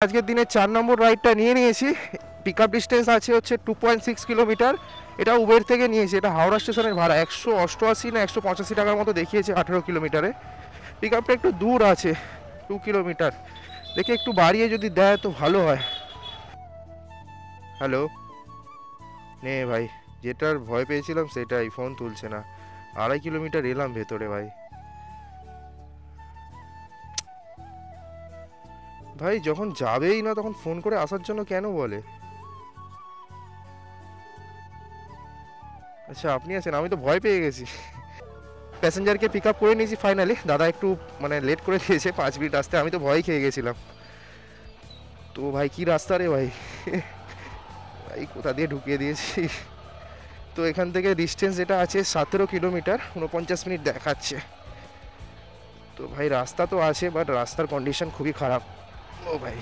আজকের দিনে 4 নম্বর রাইডটা নিয়ে নিয়েছি। পিকআপ ডিস্টেন্স আছে হচ্ছে 2.6 কিলোমিটার। এটা উবের থেকে নিয়েছি। এটা হাওড়া স্টেশনের ভাড়া 188 না 185 টাকার মতো দেখিয়েছে 18 কিলোমিটারে। পিকআপটা একটু দূর আছে, 2 কিলোমিটার। দেখে একটু বাড়িয়ে যদি দেয় তো ভালো হয়। হ্যালো, নে ভাই, যেটার ভয় পেয়েছিলাম সেটাই, ফোন তুলছে না। 2.5 কিলোমিটার এলাম ভেতরে ভাই। ভাই যখন যাবেই না তখন ফোন করে আসার জন্য কেন বলে? আচ্ছা আপনি আছেন, আমি তো ভয় পেয়ে গেছি। প্যাসেঞ্জারকে পিক আপ করে নিয়েছি ফাইনালি। দাদা একটু মানে লেট করে দিয়েছে 5 মিনিট আসতে, আমি তো ভয় খেয়ে গেছিলাম। তো ভাই কি রাস্তা রে ভাই, ভাই কোথা দিয়ে ঢুকিয়ে দিয়েছি। তো এখান থেকে ডিস্টেন্স যেটা আছে 17 কিলোমিটার, 49 মিনিট দেখাচ্ছে। তো ভাই রাস্তা তো আছে, বাট রাস্তার কন্ডিশন খুবই খারাপ। ও ভাই